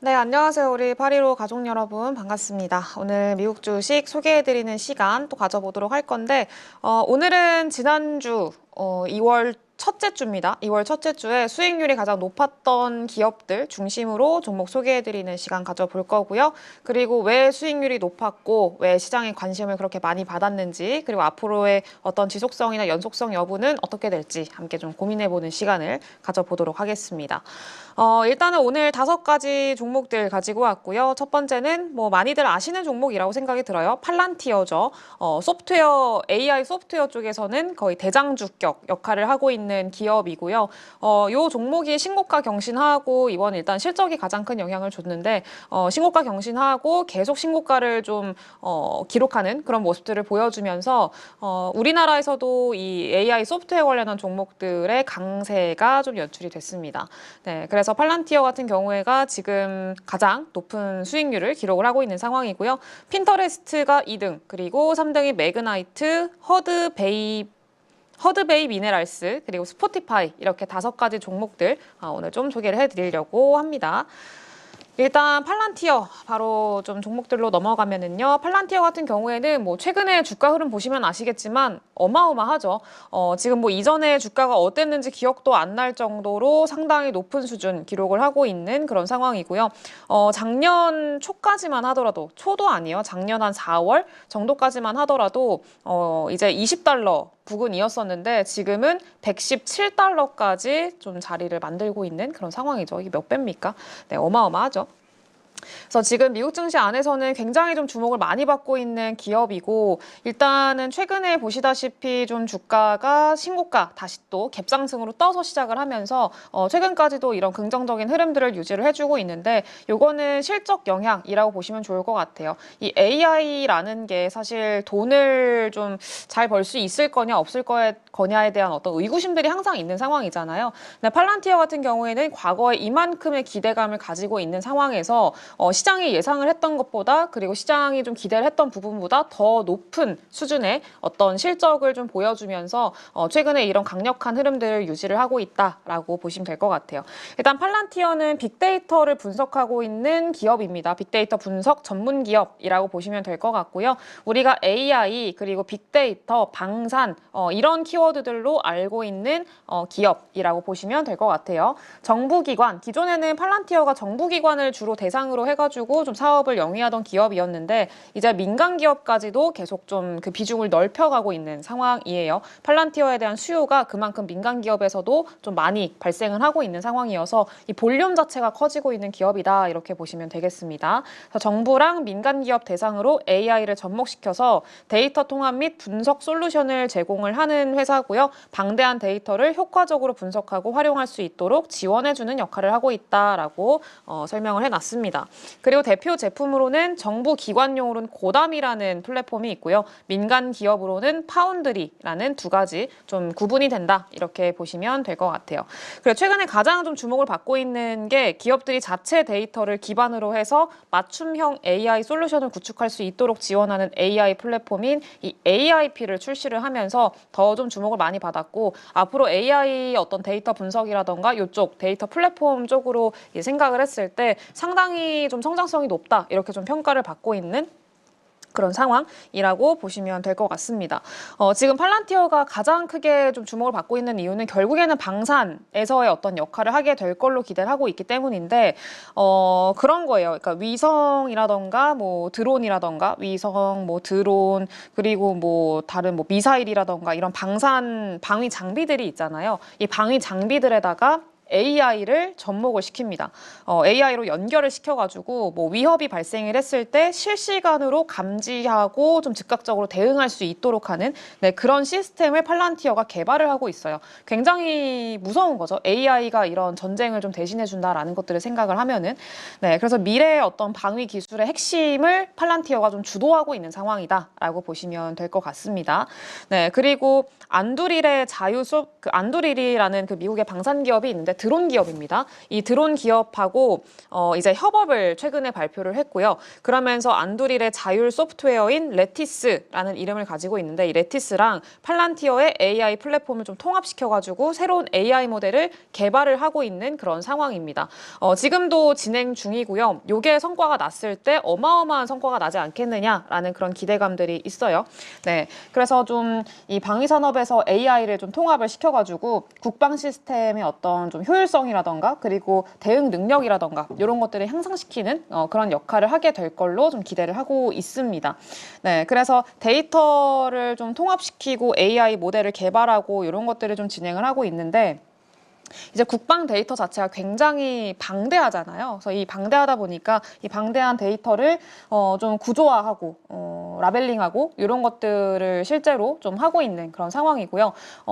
네, 안녕하세요. 우리 815 가족 여러분 반갑습니다. 오늘 미국 주식 소개해드리는 시간 또 가져보도록 할 건데 오늘은 지난주 2월 첫째 주입니다. 2월 첫째 주에 수익률이 가장 높았던 기업들 중심으로 종목 소개해드리는 시간 가져볼 거고요. 그리고 왜 수익률이 높았고 왜 시장에 관심을 그렇게 많이 받았는지 그리고 앞으로의 어떤 지속성이나 연속성 여부는 어떻게 될지 함께 좀 고민해보는 시간을 가져보도록 하겠습니다. 일단은 오늘 5가지 종목들 가지고 왔고요. 첫 번째는 뭐 많이들 아시는 종목이라고 생각이 들어요. 팔란티어죠. 소프트웨어, AI 소프트웨어 쪽에서는 거의 대장주격 역할을 하고 있는 기업이고요. 요 종목이 신고가 경신하고 이번 일단 실적이 가장 큰 영향을 줬는데 신고가 경신하고 계속 신고가를 좀 기록하는 그런 모습들을 보여주면서 우리나라에서도 이 AI 소프트웨어 관련한 종목들의 강세가 좀 연출이 됐습니다. 네, 그래서 팔란티어 같은 경우에가 지금 가장 높은 수익률을 기록을 하고 있는 상황이고요. 핀터레스트가 2등, 그리고 3등이 매그나이트, 허드베이 미네랄스, 그리고 스포티파이 이렇게 5가지 종목들 오늘 좀 소개를 해드리려고 합니다. 일단 팔란티어 바로 좀 종목들로 넘어가면은요. 팔란티어 같은 경우에는 뭐 최근에 주가 흐름 보시면 아시겠지만 어마어마하죠. 지금 뭐 이전에 주가가 어땠는지 기억도 안 날 정도로 상당히 높은 수준 기록을 하고 있는 그런 상황이고요. 작년 초까지만 하더라도 초도 아니에요. 작년 한 4월 정도까지만 하더라도 이제 $20 부근이었었는데 지금은 $117까지 좀 자리를 만들고 있는 그런 상황이죠. 이게 몇 배입니까? 네, 어마어마하죠. 그래서 지금 미국 증시 안에서는 굉장히 좀 주목을 많이 받고 있는 기업이고 일단은 최근에 보시다시피 좀 주가가 신고가 다시 또 갭상승으로 떠서 시작을 하면서 최근까지도 이런 긍정적인 흐름들을 유지를 해주고 있는데 요거는 실적 영향이라고 보시면 좋을 것 같아요. 이 AI라는 게 사실 돈을 좀 잘 벌 수 있을 거냐 없을 거냐에 대한 어떤 의구심들이 항상 있는 상황이잖아요. 근데 팔란티어 같은 경우에는 과거에 이만큼의 기대감을 가지고 있는 상황에서 시장이 예상을 했던 것보다 그리고 시장이 좀 기대를 했던 부분보다 더 높은 수준의 어떤 실적을 좀 보여주면서 최근에 이런 강력한 흐름들을 유지를 하고 있다라고 보시면 될 것 같아요. 일단 팔란티어는 빅데이터를 분석하고 있는 기업입니다. 빅데이터 분석 전문 기업이라고 보시면 될 것 같고요. 우리가 AI 그리고 빅데이터, 방산 이런 키워드들로 알고 있는 기업이라고 보시면 될 것 같아요. 정부기관, 기존에는 팔란티어가 정부기관을 주로 대상으로 해가지고 좀 사업을 영위하던 기업이었는데 이제 민간 기업까지도 계속 좀 그 비중을 넓혀가고 있는 상황이에요. 팔란티어에 대한 수요가 그만큼 민간 기업에서도 좀 많이 발생을 하고 있는 상황이어서 이 볼륨 자체가 커지고 있는 기업이다 이렇게 보시면 되겠습니다. 그래서 정부랑 민간 기업 대상으로 AI를 접목시켜서 데이터 통합 및 분석 솔루션을 제공을 하는 회사고요. 방대한 데이터를 효과적으로 분석하고 활용할 수 있도록 지원해주는 역할을 하고 있다라고 설명을 해놨습니다. 그리고 대표 제품으로는 정부 기관용으로는 고담이라는 플랫폼이 있고요. 민간 기업으로는 파운드리라는 2가지 좀 구분이 된다 이렇게 보시면 될 것 같아요. 그리고 최근에 가장 좀 주목을 받고 있는 게 기업들이 자체 데이터를 기반으로 해서 맞춤형 AI 솔루션을 구축할 수 있도록 지원하는 AI 플랫폼인 이 AIP를 출시를 하면서 더 좀 주목을 많이 받았고 앞으로 AI 어떤 데이터 분석이라던가 이쪽 데이터 플랫폼 쪽으로 생각을 했을 때 상당히 좀 성장성이 높다 이렇게 좀 평가를 받고 있는 그런 상황이라고 보시면 될 것 같습니다. 지금 팔란티어가 가장 크게 좀 주목을 받고 있는 이유는 결국에는 방산에서의 어떤 역할을 하게 될 걸로 기대를 하고 있기 때문인데 그런 거예요. 그러니까 위성이라던가 뭐 드론이라던가 위성, 뭐 드론 그리고 뭐 다른 뭐 미사일이라던가 이런 방위 장비들이 있잖아요. 이 방위 장비들에다가 AI를 접목을 시킵니다. AI로 연결을 시켜가지고 뭐 위협이 발생을 했을 때 실시간으로 감지하고 좀 즉각적으로 대응할 수 있도록 하는 그런 시스템을 팔란티어가 개발을 하고 있어요. 굉장히 무서운 거죠. AI가 이런 전쟁을 좀 대신해준다라는 것들을 생각을 하면은 그래서 미래의 어떤 방위 기술의 핵심을 팔란티어가 좀 주도하고 있는 상황이다라고 보시면 될 것 같습니다. 그리고 안두릴의 안두릴이라는 그 미국의 방산 기업이 있는데 드론 기업입니다. 이 드론 기업하고 이제 협업을 최근에 발표를 했고요. 그러면서 안두릴의 자율 소프트웨어인 레티스라는 이름을 가지고 있는데 이 레티스랑 팔란티어의 AI 플랫폼을 좀 통합시켜가지고 새로운 AI 모델을 개발을 하고 있는 그런 상황입니다. 지금도 진행 중이고요. 요게 성과가 났을 때 어마어마한 성과가 나지 않겠느냐라는 그런 기대감들이 있어요. 네, 그래서 좀 이 방위 산업에서 AI를 좀 통합을 시켜가지고 국방 시스템의 어떤 좀 효율성이라던가 그리고 대응 능력이라던가 이런 것들을 향상시키는 그런 역할을 하게 될 걸로 좀 기대를 하고 있습니다. 네, 그래서 데이터를 좀 통합시키고 AI 모델을 개발하고 이런 것들을 좀 진행을 하고 있는데 이제 국방 데이터 자체가 굉장히 방대하잖아요. 그래서 이 방대하다 보니까 이 방대한 데이터를 좀 구조화하고 라벨링하고 이런 것들을 실제로 좀 하고 있는 그런 상황이고요.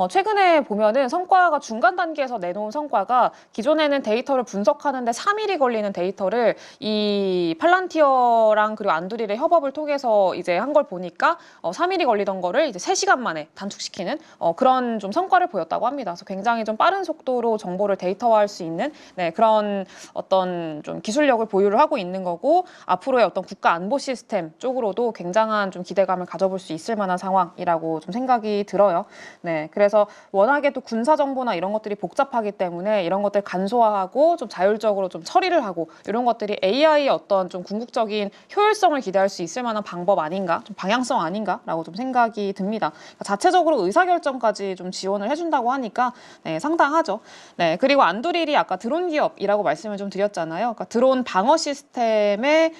최근에 보면은 성과가 중간 단계에서 내놓은 성과가 기존에는 데이터를 분석하는데 3일이 걸리는 데이터를 이 팔란티어랑 그리고 안두릴의 협업을 통해서 이제 한 걸 보니까 3일이 걸리던 거를 이제 3시간 만에 단축시키는 그런 좀 성과를 보였다고 합니다. 그래서 굉장히 좀 빠른 속도로 정보를 데이터화할 수 있는 그런 어떤 좀 기술력을 보유를 하고 있는 거고 앞으로의 어떤 국가 안보 시스템 쪽으로도 굉장한 좀 기대감을 가져볼 수 있을 만한 상황이라고 좀 생각이 들어요. 네, 그래서 워낙에 또 군사 정보나 이런 것들이 복잡하기 때문에 이런 것들 간소화하고 좀 자율적으로 좀 처리를 하고 이런 것들이 AI의 어떤 좀 궁극적인 효율성을 기대할 수 있을 만한 방법 아닌가, 좀 방향성 아닌가라고 좀 생각이 듭니다. 그러니까 자체적으로 의사결정까지 좀 지원을 해준다고 하니까 네, 상당하죠. 네, 그리고 안두릴이 아까 드론 기업이라고 말씀을 좀 드렸잖아요. 그러니까 드론 방어 시스템에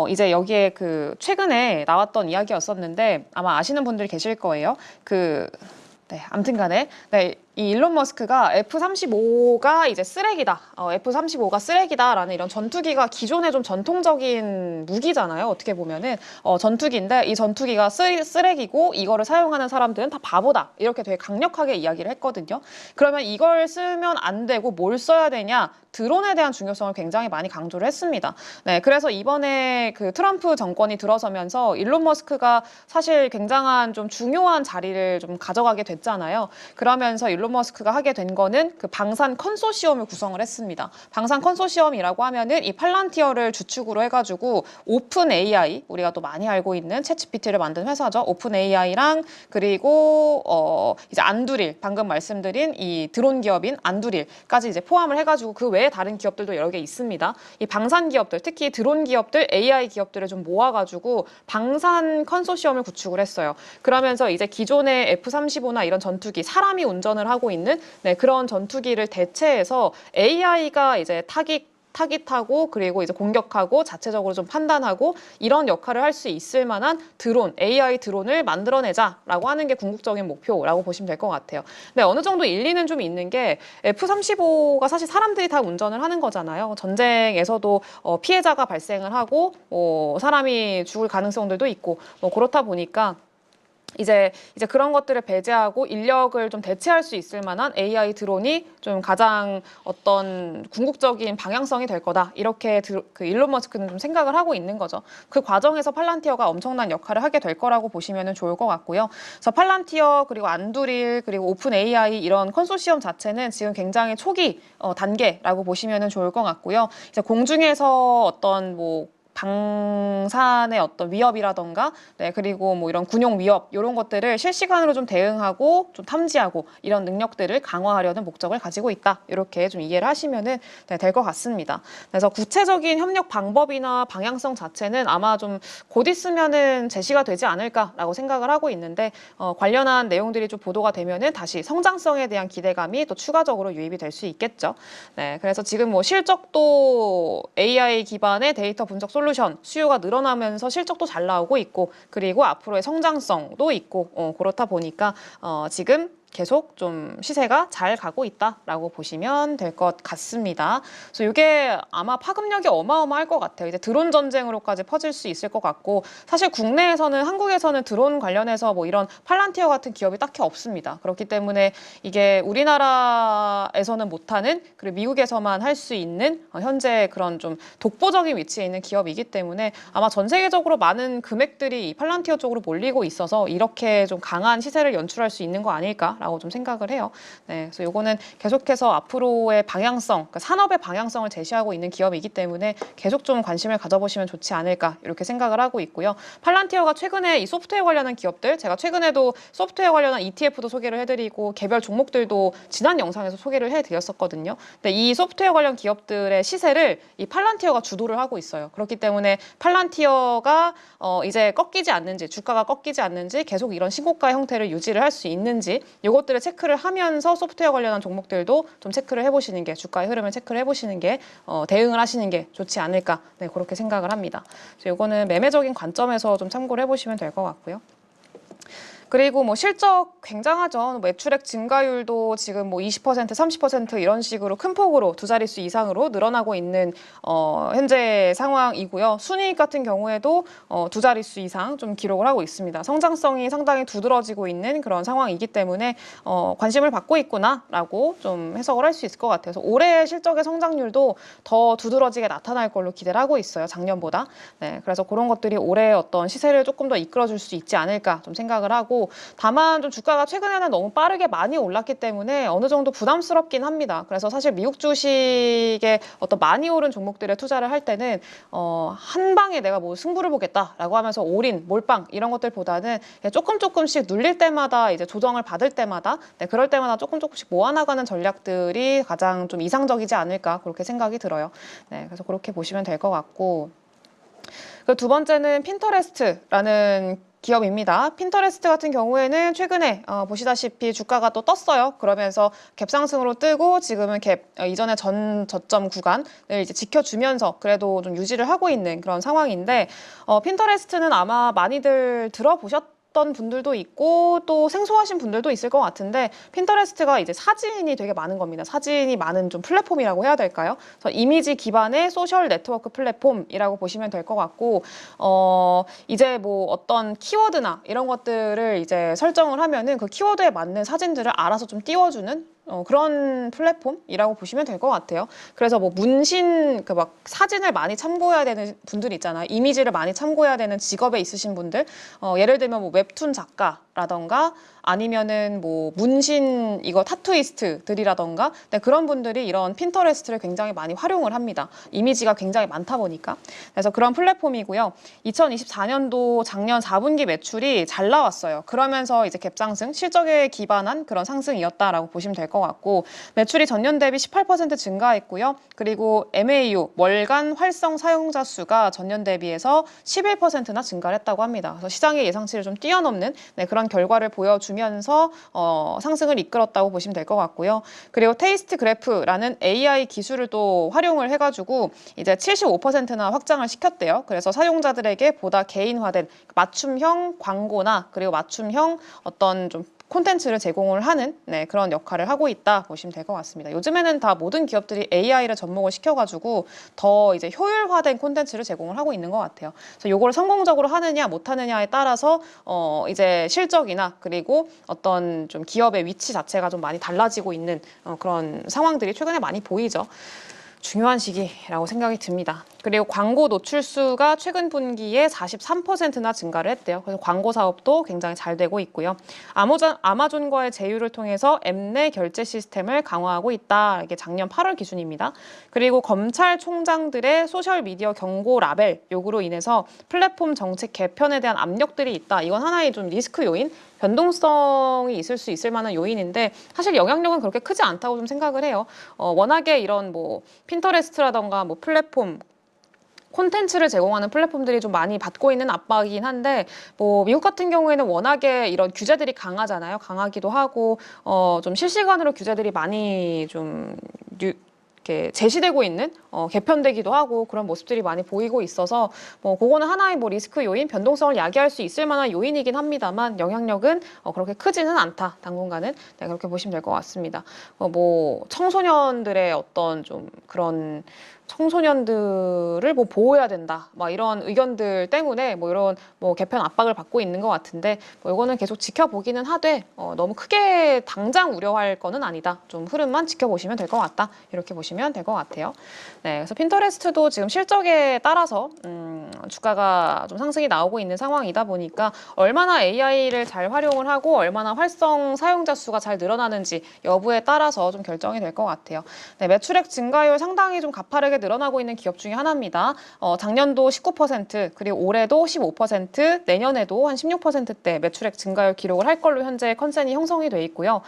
이제 여기에 그 최근에 나왔던 이야기였었는데 아마 아시는 분들 계실 거예요. 네, 아무튼간에 네. 이 일론 머스크가 F-35가 이제 쓰레기다. F-35가 쓰레기다라는 이런 전투기가 기존의 좀 전통적인 무기잖아요. 어떻게 보면은 전투기인데 이 전투기가 쓰레기고 이거를 사용하는 사람들은 다 바보다. 이렇게 되게 강력하게 이야기를 했거든요. 그러면 이걸 쓰면 안 되고 뭘 써야 되냐? 드론에 대한 중요성을 굉장히 많이 강조를 했습니다. 네, 그래서 이번에 그 트럼프 정권이 들어서면서 일론 머스크가 사실 굉장한 좀 중요한 자리를 좀 가져가게 됐잖아요. 그러면서 일론 머스크가 하게 된 거는 그 방산 컨소시엄을 구성을 했습니다. 방산 컨소시엄이라고 하면은 이 팔란티어를 주축으로 해가지고 오픈 AI, 우리가 또 많이 알고 있는 챗GPT를 만든 회사죠. 오픈 AI랑 그리고 이제 안두릴, 방금 말씀드린 이 드론 기업인 안두릴까지 이제 포함을 해가지고 그 외에 다른 기업들도 여러 개 있습니다. 이 방산 기업들, 특히 드론 기업들, AI 기업들을 좀 모아가지고 방산 컨소시엄을 구축을 했어요. 그러면서 이제 기존의 F-35나 이런 전투기, 사람이 운전을 하고 있는 그런 전투기를 대체해서 AI가 이제 타깃하고 그리고 이제 공격하고 자체적으로 좀 판단하고 이런 역할을 할 수 있을 만한 드론, AI 드론을 만들어내자라고 하는 게 궁극적인 목표라고 보시면 될 것 같아요. 근데 어느 정도 일리는 좀 있는 게 F-35가 사실 사람들이 다 운전을 하는 거잖아요. 전쟁에서도 피해자가 발생을 하고 사람이 죽을 가능성들도 있고 그렇다 보니까 이제 그런 것들을 배제하고 인력을 좀 대체할 수 있을 만한 AI 드론이 좀 가장 어떤 궁극적인 방향성이 될 거다. 이렇게 그 일론 머스크는 좀 생각을 하고 있는 거죠. 그 과정에서 팔란티어가 엄청난 역할을 하게 될 거라고 보시면 좋을 것 같고요. 그래서 팔란티어 그리고 안두릴 그리고 오픈 AI 이런 컨소시엄 자체는 지금 굉장히 초기 단계라고 보시면 좋을 것 같고요. 이제 공중에서 어떤 방산의 어떤 위협이라던가 그리고 이런 군용 위협 이런 것들을 실시간으로 좀 대응하고 좀 탐지하고 이런 능력들을 강화하려는 목적을 가지고 있다. 이렇게 좀 이해를 하시면은 될 것 같습니다. 그래서 구체적인 협력 방법이나 방향성 자체는 아마 좀 곧 있으면은 제시가 되지 않을까라고 생각을 하고 있는데 관련한 내용들이 좀 보도가 되면은 다시 성장성에 대한 기대감이 또 추가적으로 유입이 될 수 있겠죠. 네, 그래서 지금 실적도 AI 기반의 데이터 분석 솔루션 수요가 늘어나면서 실적도 잘 나오고 있고 그리고 앞으로의 성장성도 있고 그렇다 보니까 지금 계속 좀 시세가 잘 가고 있다라고 보시면 될 것 같습니다. 그래서 이게 아마 파급력이 어마어마할 것 같아요. 이제 드론 전쟁으로까지 퍼질 수 있을 것 같고 사실 국내에서는 한국에서는 드론 관련해서 이런 팔란티어 같은 기업이 딱히 없습니다. 그렇기 때문에 이게 우리나라에서는 못하는 그리고 미국에서만 할 수 있는 현재 그런 좀 독보적인 위치에 있는 기업이기 때문에 아마 전 세계적으로 많은 금액들이 이 팔란티어 쪽으로 몰리고 있어서 이렇게 좀 강한 시세를 연출할 수 있는 거 아닐까? 않을까라고 좀 생각을 해요. 네, 그래서 요거는 계속해서 앞으로의 방향성, 그러니까 산업의 방향성을 제시하고 있는 기업이기 때문에 계속 좀 관심을 가져보시면 좋지 않을까 이렇게 생각을 하고 있고요. 팔란티어가 최근에 이 소프트웨어 관련한 기업들, 제가 최근에도 소프트웨어 관련한 ETF도 소개를 해드리고 개별 종목들도 지난 영상에서 소개를 해드렸었거든요. 근데 이 소프트웨어 관련 기업들의 시세를 이 팔란티어가 주도를 하고 있어요. 그렇기 때문에 팔란티어가 이제 꺾이지 않는지, 주가가 꺾이지 않는지 계속 이런 신고가 형태를 유지를 할 수 있는지 이것들을 체크를 하면서 소프트웨어 관련한 종목들도 좀 체크를 해보시는 게, 주가의 흐름을 체크를 해보시는 게 대응을 하시는 게 좋지 않을까, 네, 그렇게 생각을 합니다. 그래서 이거는 매매적인 관점에서 좀 참고를 해보시면 될 것 같고요. 그리고 뭐 실적 굉장하죠. 매출액 증가율도 지금 뭐 20%, 30% 이런 식으로 큰 폭으로 두 자릿수 이상으로 늘어나고 있는 현재 상황이고요. 순이익 같은 경우에도 두 자릿수 이상 좀 기록을 하고 있습니다. 성장성이 상당히 두드러지고 있는 그런 상황이기 때문에 관심을 받고 있구나라고 좀 해석을 할 수 있을 것 같아요. 그래서 올해 실적의 성장률도 더 두드러지게 나타날 걸로 기대를 하고 있어요. 작년보다. 네, 그래서 그런 것들이 올해 어떤 시세를 조금 더 이끌어줄 수 있지 않을까 좀 생각을 하고, 다만 좀 주가가 최근에는 너무 빠르게 많이 올랐기 때문에 어느 정도 부담스럽긴 합니다. 그래서 사실 미국 주식에 어떤 많이 오른 종목들에 투자를 할 때는 한 방에 내가 뭐 승부를 보겠다라고 하면서 올인, 몰빵 이런 것들보다는 조금씩 눌릴 때마다 이제 조정을 받을 때마다, 네, 그럴 때마다 조금씩 모아나가는 전략들이 가장 좀 이상적이지 않을까 그렇게 생각이 들어요. 네, 그래서 그렇게 보시면 될 것 같고, 그 두 번째는 핀터레스트라는 기업입니다. 핀터레스트 같은 경우에는 최근에 보시다시피 주가가 또 떴어요. 그러면서 갭상승으로 뜨고 지금은 갭 이전의 전 저점 구간을 이제 지켜주면서 그래도 좀 유지를 하고 있는 그런 상황인데, 핀터레스트는 아마 많이들 들어보셨던 분들도 있고 또 생소하신 분들도 있을 것 같은데, 핀터레스트가 이제 사진이 되게 많은 겁니다. 사진이 많은 좀 플랫폼이라고 해야 될까요? 그래서 이미지 기반의 소셜 네트워크 플랫폼이라고 보시면 될 것 같고, 이제 뭐 어떤 키워드나 이런 것들을 이제 설정을 하면은 그 키워드에 맞는 사진들을 알아서 좀 띄워주는 그런 플랫폼이라고 보시면 될 것 같아요. 그래서 뭐 문신, 그 막 사진을 많이 참고해야 되는 분들 있잖아요. 이미지를 많이 참고해야 되는 직업에 있으신 분들, 예를 들면 뭐 웹툰 작가라던가 아니면은 뭐 문신 이거 타투이스트들이라던가, 네, 그런 분들이 이런 핀터레스트를 굉장히 많이 활용을 합니다. 이미지가 굉장히 많다 보니까. 그래서 그런 플랫폼이고요. 2024년도 작년 4분기 매출이 잘 나왔어요. 그러면서 이제 갭상승, 실적에 기반한 그런 상승이었다라고 보시면 될 것 같고, 매출이 전년 대비 18% 증가했고요. 그리고 MAU, 월간 활성 사용자 수가 전년 대비해서 11%나 증가를 했다고 합니다. 그래서 시장의 예상치를 좀 뛰어넘는, 네, 그런 결과를 보여주면서 상승을 이끌었다고 보시면 될 것 같고요. 그리고 테이스트 그래프라는 AI 기술을 또 활용을 해가지고 이제 75%나 확장을 시켰대요. 그래서 사용자들에게 보다 개인화된 맞춤형 광고나 그리고 맞춤형 어떤 좀 콘텐츠를 제공을 하는, 네, 그런 역할을 하고 있다 보시면 될 것 같습니다. 요즘에는 다 모든 기업들이 AI를 접목을 시켜가지고 더 이제 효율화된 콘텐츠를 제공을 하고 있는 것 같아요. 그래서 요걸 성공적으로 하느냐 못하느냐에 따라서 이제 실적이나 그리고 어떤 좀 기업의 위치 자체가 좀 많이 달라지고 있는 그런 상황들이 최근에 많이 보이죠. 중요한 시기라고 생각이 듭니다. 그리고 광고 노출수가 최근 분기에 43%나 증가를 했대요. 그래서 광고 사업도 굉장히 잘 되고 있고요. 아마존과의 제휴를 통해서 앱 내 결제 시스템을 강화하고 있다. 이게 작년 8월 기준입니다. 그리고 검찰총장들의 소셜미디어 경고 라벨 요구로 인해서 플랫폼 정책 개편에 대한 압력들이 있다. 이건 하나의 좀 리스크 요인, 변동성이 있을 수 있을 만한 요인인데 사실 영향력은 그렇게 크지 않다고 좀 생각을 해요. 워낙에 이런 뭐 핀터레스트라던가 뭐 플랫폼 콘텐츠를 제공하는 플랫폼들이 좀 많이 받고 있는 압박이긴 한데, 뭐 미국 같은 경우에는 워낙에 이런 규제들이 강하잖아요. 강하기도 하고 좀 실시간으로 규제들이 많이 좀 이렇게 제시되고 있는, 개편되기도 하고 그런 모습들이 많이 보이고 있어서 뭐 그거는 하나의 뭐 리스크 요인, 변동성을 야기할 수 있을 만한 요인이긴 합니다만 영향력은 그렇게 크지는 않다. 당분간은, 네, 그렇게 보시면 될 것 같습니다. 뭐 청소년들의 어떤 좀 그런 청소년들을 뭐 보호해야 된다, 막 이런 의견들 때문에 뭐 이런 뭐 개편 압박을 받고 있는 것 같은데, 뭐 이거는 계속 지켜보기는 하되 너무 크게 당장 우려할 거는 아니다. 좀 흐름만 지켜보시면 될 것 같다. 이렇게 보시면 될 것 같아요. 네, 그래서 핀터레스트도 지금 실적에 따라서 주가가 좀 상승이 나오고 있는 상황이다 보니까 얼마나 AI를 잘 활용을 하고 얼마나 활성 사용자 수가 잘 늘어나는지 여부에 따라서 좀 결정이 될 것 같아요. 네, 매출액 증가율 상당히 좀 가파르게 늘어나고 있는 기업 중에 하나입니다. 작년도 19%, 그리고 올해도 15%, 내년에도 한 16%대 매출액 증가율 기록을 할 걸로 현재 컨센이 형성이 돼 있고요.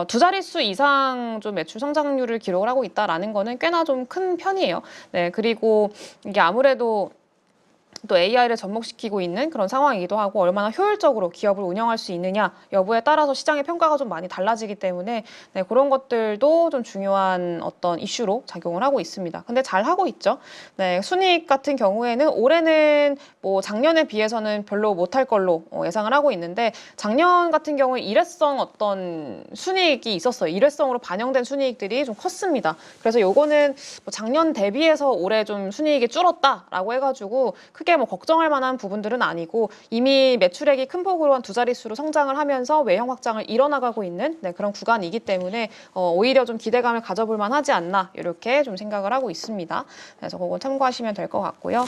두 자릿수 이상 좀 매출 성장률을 기록을 하고 있다라는 거는 꽤나 좀 큰 편이에요. 네, 그리고 이게 아무래도 또 AI를 접목시키고 있는 그런 상황이기도 하고 얼마나 효율적으로 기업을 운영할 수 있느냐 여부에 따라서 시장의 평가가 좀 많이 달라지기 때문에 네, 그런 것들도 좀 중요한 어떤 이슈로 작용을 하고 있습니다. 근데 잘 하고 있죠. 네, 순이익 같은 경우에는 올해는 뭐 작년에 비해서는 별로 못할 걸로 예상을 하고 있는데 작년 같은 경우에 일회성 어떤 순이익이 있었어요. 일회성으로 반영된 순이익들이 좀 컸습니다. 그래서 요거는 뭐 작년 대비해서 올해 좀 순이익이 줄었다라고 해가지고 크게 뭐 걱정할 만한 부분들은 아니고 이미 매출액이 큰 폭으로 한 두 자릿수로 성장을 하면서 외형 확장을 이뤄나가고 있는 네, 그런 구간이기 때문에 오히려 좀 기대감을 가져볼 만하지 않나 이렇게 좀 생각을 하고 있습니다. 그래서 그거 참고하시면 될 것 같고요.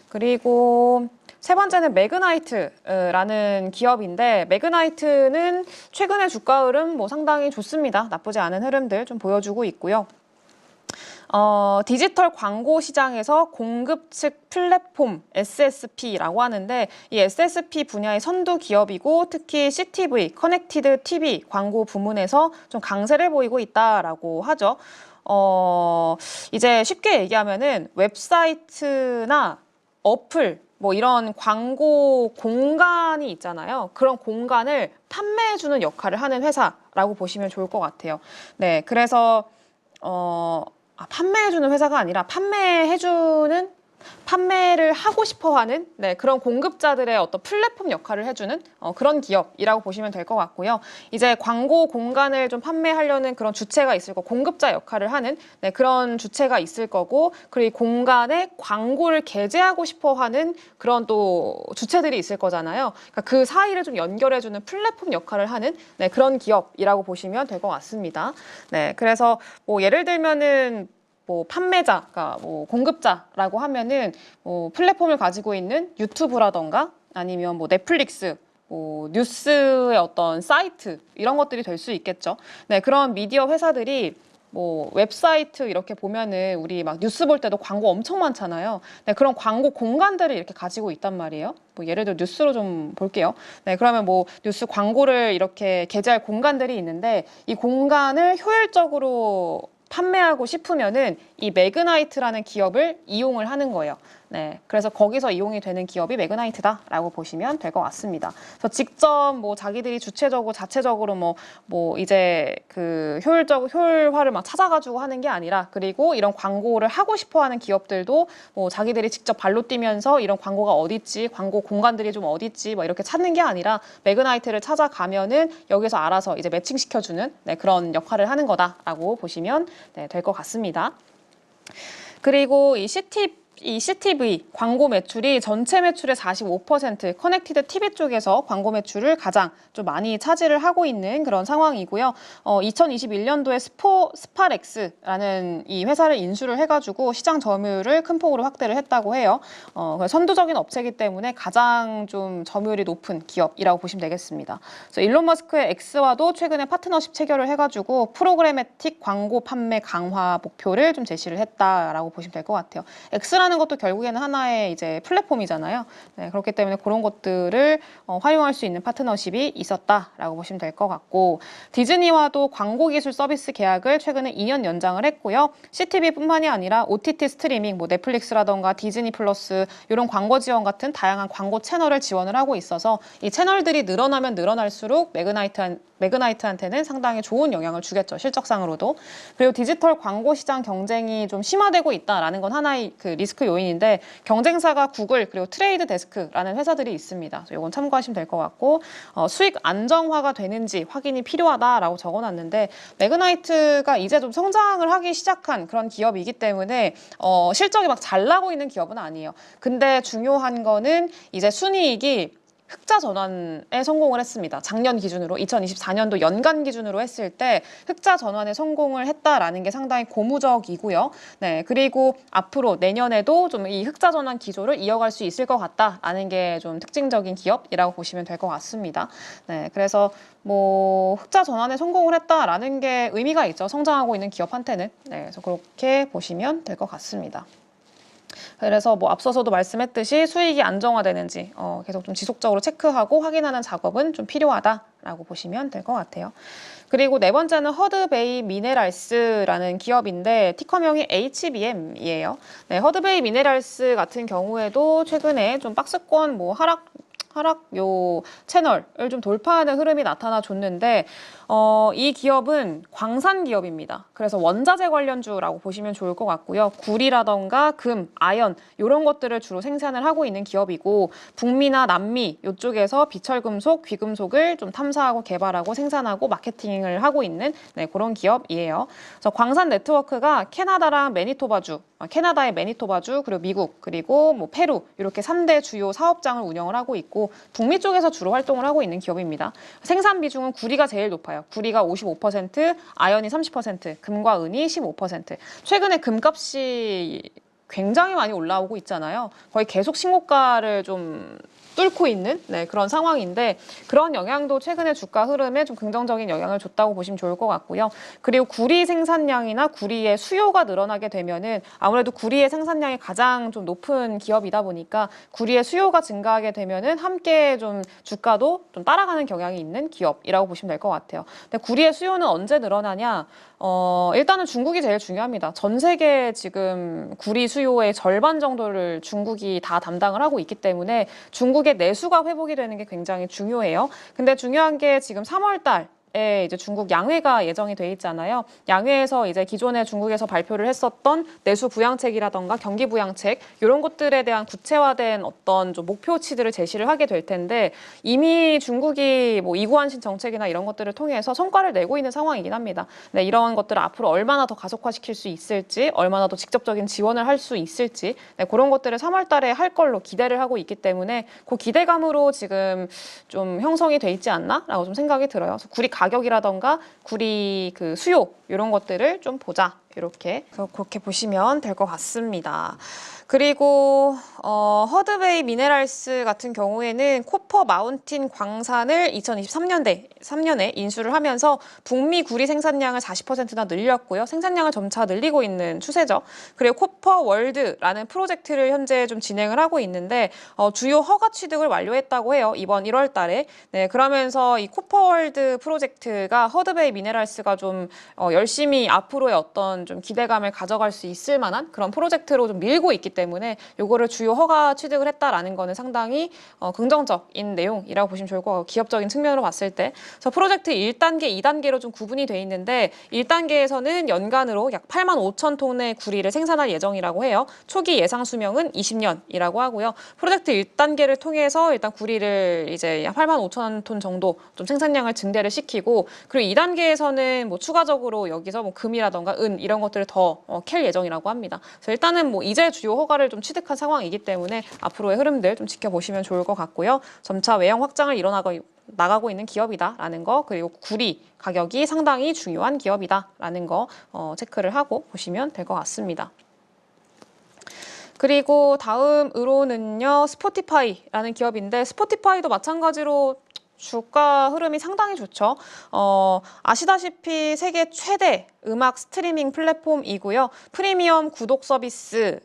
그리고 세 번째는 매그나이트라는 기업인데 매그나이트는 최근에 주가 흐름 뭐 상당히 좋습니다. 나쁘지 않은 흐름들 좀 보여주고 있고요. 디지털 광고 시장에서 공급 측 플랫폼 SSP라고 하는데 이 SSP 분야의 선두 기업이고 특히 CTV, 커넥티드 TV 광고 부문에서 좀 강세를 보이고 있다라고 하죠. 이제 쉽게 얘기하면은 웹사이트나 어플 뭐 이런 광고 공간이 있잖아요. 그런 공간을 판매해주는 역할을 하는 회사라고 보시면 좋을 것 같아요. 네, 그래서 판매해주는 회사가 아니라 판매를 하고 싶어하는 네, 그런 공급자들의 어떤 플랫폼 역할을 해주는 그런 기업이라고 보시면 될 것 같고요. 이제 광고 공간을 좀 판매하려는 그런 주체가 있을 거고 공급자 역할을 하는 네, 그런 주체가 있을 거고 그리고 이 공간에 광고를 게재하고 싶어하는 그런 또 주체들이 있을 거잖아요. 그러니까 그 사이를 좀 연결해주는 플랫폼 역할을 하는 네, 그런 기업이라고 보시면 될 것 같습니다. 네, 그래서 뭐 예를 들면은 뭐 판매자, 그러니까 뭐 공급자라고 하면은 뭐 플랫폼을 가지고 있는 유튜브라던가 아니면 뭐 넷플릭스, 뭐 뉴스의 어떤 사이트 이런 것들이 될 수 있겠죠. 네, 그런 미디어 회사들이 뭐 웹사이트 이렇게 보면은 우리 막 뉴스 볼 때도 광고 엄청 많잖아요. 네, 그런 광고 공간들을 이렇게 가지고 있단 말이에요. 뭐 예를 들어 뉴스로 좀 볼게요. 네, 그러면 뭐 뉴스 광고를 이렇게 게재할 공간들이 있는데 이 공간을 효율적으로 판매하고 싶으면은 이 매그나이트라는 기업을 이용을 하는 거예요. 네, 그래서 거기서 이용이 되는 기업이 매그나이트다라고 보시면 될 것 같습니다. 그래서 직접 뭐 자기들이 주체적으로 자체적으로 뭐 이제 그 효율화를 막 찾아가지고 하는 게 아니라 그리고 이런 광고를 하고 싶어하는 기업들도 뭐 자기들이 직접 발로 뛰면서 이런 광고가 어디 있지, 광고 공간들이 좀 어디 있지, 뭐 이렇게 찾는 게 아니라 매그나이트를 찾아가면은 여기서 알아서 이제 매칭시켜주는 네, 그런 역할을 하는 거다라고 보시면 네, 될 것 같습니다. 그리고 이 CTV 광고 매출이 전체 매출의 45%, 커넥티드 TV 쪽에서 광고 매출을 가장 좀 많이 차지를 하고 있는 그런 상황이고요. 2021년도에 스파렉스라는 이 회사를 인수를 해가지고 시장 점유율을 큰 폭으로 확대를 했다고 해요. 선두적인 업체이기 때문에 가장 좀 점유율이 높은 기업이라고 보시면 되겠습니다. 그래서 일론 머스크의 X와도 최근에 파트너십 체결을 해가지고 프로그래매틱 광고 판매 강화 목표를 좀 제시를 했다라고 보시면 될 것 같아요. X라는 것도 결국에는 하나의 이제 플랫폼이잖아요. 네, 그렇기 때문에 그런 것들을 활용할 수 있는 파트너십이 있었다라고 보시면 될 것 같고 디즈니와도 광고 기술 서비스 계약을 최근에 2년 연장을 했고요. CTV뿐만이 아니라 OTT 스트리밍, 뭐 넷플릭스라던가 디즈니 플러스 이런 광고 지원 같은 다양한 광고 채널을 지원을 하고 있어서 이 채널들이 늘어나면 늘어날수록 매그나이트한테는 상당히 좋은 영향을 주겠죠. 실적상으로도. 그리고 디지털 광고 시장 경쟁이 좀 심화되고 있다라는 건 하나의 그 리스크 요인인데 경쟁사가 구글 그리고 트레이드 데스크라는 회사들이 있습니다. 이건 참고하시면 될 것 같고 수익 안정화가 되는지 확인이 필요하다라고 적어놨는데 매그나이트가 이제 좀 성장을 하기 시작한 그런 기업이기 때문에 실적이 막 잘 나고 있는 기업은 아니에요. 근데 중요한 거는 이제 순이익이 흑자 전환에 성공을 했습니다. 작년 기준으로 2024년도 연간 기준으로 했을 때 흑자 전환에 성공을 했다라는 게 상당히 고무적이고요. 네, 그리고 앞으로 내년에도 좀 이 흑자 전환 기조를 이어갈 수 있을 것 같다라는 게 좀 특징적인 기업이라고 보시면 될 것 같습니다. 네, 그래서 뭐 흑자 전환에 성공을 했다라는 게 의미가 있죠. 성장하고 있는 기업한테는. 네, 그래서 그렇게 보시면 될 것 같습니다. 그래서 뭐 앞서서도 말씀했듯이 수익이 안정화되는지 계속 좀 지속적으로 체크하고 확인하는 작업은 좀 필요하다라고 보시면 될 것 같아요. 그리고 네 번째는 허드베이 미네랄스라는 기업인데 티커명이 HBM이에요. 네, 허드베이 미네랄스 같은 경우에도 최근에 좀 박스권 뭐 하락 요 채널을 좀 돌파하는 흐름이 나타나 줬는데 이 기업은 광산 기업입니다. 그래서 원자재 관련주라고 보시면 좋을 것 같고요. 구리라던가 금, 아연 이런 것들을 주로 생산을 하고 있는 기업이고 북미나 남미 이쪽에서 비철금속, 귀금속을 좀 탐사하고 개발하고 생산하고 마케팅을 하고 있는 그런 기업이에요. 그래서 광산 네트워크가 캐나다랑 매니토바주, 캐나다의 매니토바주 그리고 미국 그리고 뭐 페루 이렇게 3대 주요 사업장을 운영을 하고 있고 북미 쪽에서 주로 활동을 하고 있는 기업입니다. 생산 비중은 구리가 제일 높아요. 구리가 55%, 아연이 30%, 금과 은이 15%. 최근에 금값이 굉장히 많이 올라오고 있잖아요. 거의 계속 신고가를 좀 뚫고 있는 그런 상황인데 그런 영향도 최근에 주가 흐름에 좀 긍정적인 영향을 줬다고 보시면 좋을 것 같고요. 그리고 구리 생산량이나 구리의 수요가 늘어나게 되면은 아무래도 구리의 생산량이 가장 좀 높은 기업이다 보니까 구리의 수요가 증가하게 되면은 함께 좀 주가도 좀 따라가는 경향이 있는 기업이라고 보시면 될 것 같아요. 근데 구리의 수요는 언제 늘어나냐? 일단은 중국이 제일 중요합니다. 전 세계 지금 구리 수요의 절반 정도를 중국이 다 담당을 하고 있기 때문에 중국의 내수가 회복이 되는 게 굉장히 중요해요. 근데 중요한 게 지금 3월 달에 이제 중국 양회가 예정이 돼 있잖아요. 양회에서 이제 기존에 중국에서 발표를 했었던 내수 부양책이라던가 경기 부양책 이런 것들에 대한 구체화된 어떤 좀 목표치들을 제시를 하게 될 텐데 이미 중국이 뭐 이구안신 정책이나 이런 것들을 통해서 성과를 내고 있는 상황이긴 합니다. 네, 이런 것들을 앞으로 얼마나 더 가속화시킬 수 있을지, 얼마나 더 직접적인 지원을 할 수 있을지 그런 것들을 3월 달에 할 걸로 기대를 하고 있기 때문에 그 기대감으로 지금 좀 형성이 돼 있지 않나라고 좀 생각이 들어요. 그래서 구리 가격이라던가 구리 그 수요 이런 것들을 좀 보자. 이렇게 그렇게 보시면 될 것 같습니다. 그리고 허드베이 미네랄스 같은 경우에는 코퍼 마운틴 광산을 2023년에 인수를 하면서 북미 구리 생산량을 40%나 늘렸고요. 생산량을 점차 늘리고 있는 추세죠. 그리고 코퍼 월드라는 프로젝트를 현재 좀 진행을 하고 있는데 주요 허가 취득을 완료했다고 해요. 이번 1월 달에. 네, 그러면서 이 코퍼 월드 프로젝트가 허드베이 미네랄스가 좀 열심히 앞으로의 어떤 좀 기대감을 가져갈 수 있을 만한 그런 프로젝트로 좀 밀고 있기 때문에 요거를 주요 허가 취득을 했다라는 거는 상당히 긍정적인 내용이라고 보시면 좋을 것 같고 기업적인 측면으로 봤을 때 그래서 프로젝트 1단계, 2단계로 좀 구분이 돼 있는데 1단계에서는 연간으로 약 8만 5천 톤의 구리를 생산할 예정이라고 해요. 초기 예상 수명은 20년이라고 하고요. 프로젝트 1단계를 통해서 일단 구리를 이제 약 8만 5천 톤 정도 좀 생산량을 증대를 시키고 그리고 2단계에서는 뭐 추가적으로 여기서 뭐 금이라던가 은 이런 것들을 더 캘 예정이라고 합니다. 그래서 일단은 뭐 이제 주요 허가를 좀 취득한 상황이기 때문에 앞으로의 흐름들 좀 지켜보시면 좋을 것 같고요. 점차 외형 확장을 나가고 있는 기업이다라는 거 그리고 구리 가격이 상당히 중요한 기업이다라는 거 체크를 하고 보시면 될 것 같습니다. 그리고 다음으로는요. 스포티파이라는 기업인데 스포티파이도 마찬가지로 주가 흐름이 상당히 좋죠. 아시다시피 세계 최대 음악 스트리밍 플랫폼이고요. 프리미엄 구독 서비스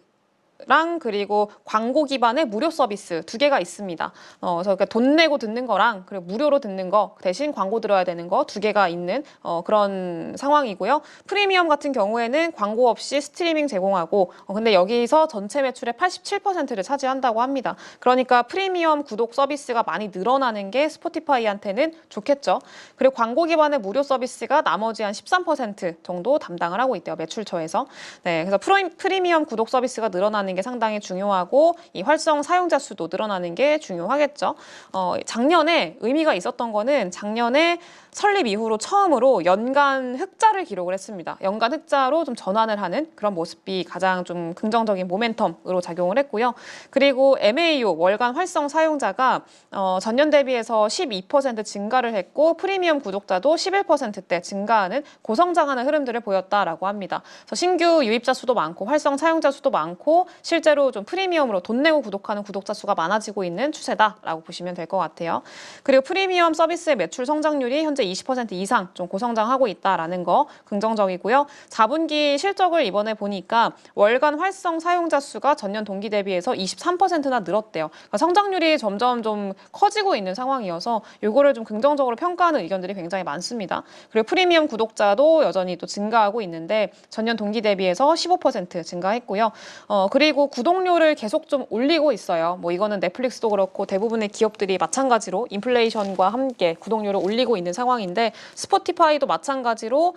랑 그리고 광고 기반의 무료 서비스 두 개가 있습니다. 그래서 돈 내고 듣는 거랑 그리고 무료로 듣는 거 대신 광고 들어야 되는 거 두 개가 있는 그런 상황이고요. 프리미엄 같은 경우에는 광고 없이 스트리밍 제공하고 근데 여기서 전체 매출의 87%를 차지한다고 합니다. 그러니까 프리미엄 구독 서비스가 많이 늘어나는 게 스포티파이한테는 좋겠죠. 그리고 광고 기반의 무료 서비스가 나머지 한 13% 정도 담당을 하고 있대요. 매출처에서. 네, 그래서 프리미엄 구독 서비스가 늘어나는 늘어나는 게 상당히 중요하고 이 활성 사용자 수도 늘어나는 게 중요하겠죠. 작년에 의미가 있었던 거는 작년에 설립 이후로 처음으로 연간 흑자를 기록을 했습니다. 연간 흑자로 좀 전환을 하는 그런 모습이 가장 좀 긍정적인 모멘텀으로 작용을 했고요. 그리고 MAU 월간 활성 사용자가 전년 대비해서 12% 증가를 했고 프리미엄 구독자도 11%대 증가하는 고성장하는 흐름들을 보였다라고 합니다. 그래서 신규 유입자 수도 많고 활성 사용자 수도 많고 실제로 좀 프리미엄으로 돈 내고 구독하는 구독자 수가 많아지고 있는 추세다라고 보시면 될 것 같아요. 그리고 프리미엄 서비스의 매출 성장률이 현재 20% 이상 좀 고성장하고 있다라는 거 긍정적이고요. 4분기 실적을 이번에 보니까 월간 활성 사용자 수가 전년 동기 대비해서 23%나 늘었대요. 그러니까 성장률이 점점 좀 커지고 있는 상황이어서 이거를 좀 긍정적으로 평가하는 의견들이 굉장히 많습니다. 그리고 프리미엄 구독자도 여전히 또 증가하고 있는데 전년 동기 대비해서 15% 증가했고요. 그리고 구독료를 계속 좀 올리고 있어요. 뭐 이거는 넷플릭스도 그렇고 대부분의 기업들이 마찬가지로 인플레이션과 함께 구독료를 올리고 있는 상황인데 스포티파이도 마찬가지로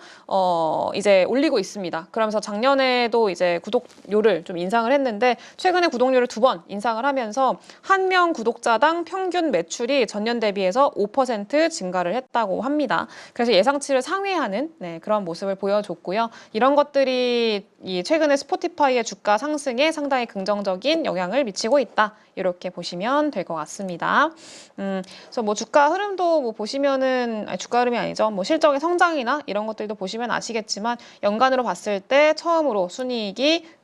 이제 올리고 있습니다. 그러면서 작년에도 이제 구독료를 좀 인상을 했는데 최근에 구독료를 2번 인상을 하면서 한 명 구독자당 평균 매출이 전년 대비해서 5% 증가를 했다고 합니다. 그래서 예상치를 상회하는 그런 모습을 보여줬고요. 이런 것들이 이 최근에 스포티파이의 주가 상승에 상당히 긍정적인 영향을 미치고 있다. 이렇게 보시면 될 것 같습니다. 그래서 뭐 주가 흐름도 뭐 보시면은 주가 흐름이 아니죠. 뭐 실적의 성장이나 이런 것들도 보시면 아시겠지만 연간으로 봤을 때 처음으로 순이익이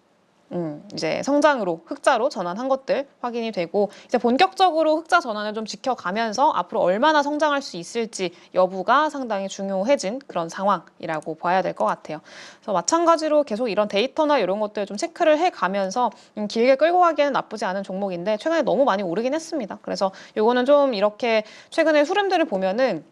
이제 성장으로 흑자로 전환한 것들 확인이 되고 이제 본격적으로 흑자 전환을 좀 지켜가면서 앞으로 얼마나 성장할 수 있을지 여부가 상당히 중요해진 그런 상황이라고 봐야 될 것 같아요. 그래서 마찬가지로 계속 이런 데이터나 이런 것들 좀 체크를 해가면서 길게 끌고 가기에는 나쁘지 않은 종목인데 최근에 너무 많이 오르긴 했습니다. 그래서 요거는 좀 이렇게 최근에 흐름들을 보면은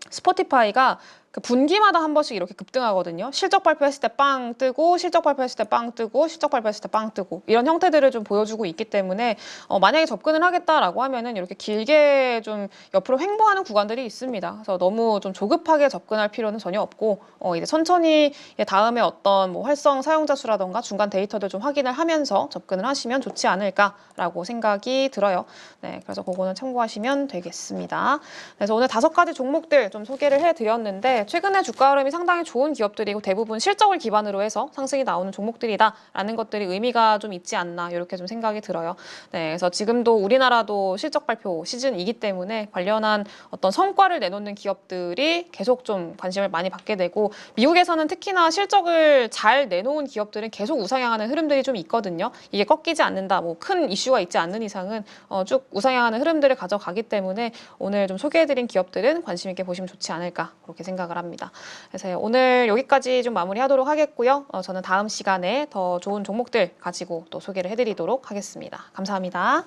스포티파이가 그 분기마다 한 번씩 이렇게 급등하거든요. 실적 발표했을 때 빵 뜨고 실적 발표했을 때 빵 뜨고 실적 발표했을 때 빵 뜨고 이런 형태들을 좀 보여주고 있기 때문에 만약에 접근을 하겠다라고 하면은 이렇게 길게 좀 옆으로 횡보하는 구간들이 있습니다. 그래서 너무 좀 조급하게 접근할 필요는 전혀 없고 이제 천천히 다음에 어떤 뭐 활성 사용자 수라던가 중간 데이터들 좀 확인을 하면서 접근을 하시면 좋지 않을까라고 생각이 들어요. 네, 그래서 그거는 참고하시면 되겠습니다. 그래서 오늘 5가지 종목들 좀 소개를 해드렸는데 최근에 주가 흐름이 상당히 좋은 기업들이고 대부분 실적을 기반으로 해서 상승이 나오는 종목들이다라는 것들이 의미가 좀 있지 않나 이렇게 좀 생각이 들어요. 네, 그래서 지금도 우리나라도 실적 발표 시즌이기 때문에 관련한 어떤 성과를 내놓는 기업들이 계속 좀 관심을 많이 받게 되고 미국에서는 특히나 실적을 잘 내놓은 기업들은 계속 우상향하는 흐름들이 좀 있거든요. 이게 꺾이지 않는다, 뭐 큰 이슈가 있지 않는 이상은 쭉 우상향하는 흐름들을 가져가기 때문에 오늘 좀 소개해드린 기업들은 관심 있게 보시면 좋지 않을까 그렇게 생각을 합니다. 그래서 오늘 여기까지 좀 마무리하도록 하겠고요. 저는 다음 시간에 더 좋은 종목들 가지고 또 소개를 해드리도록 하겠습니다. 감사합니다.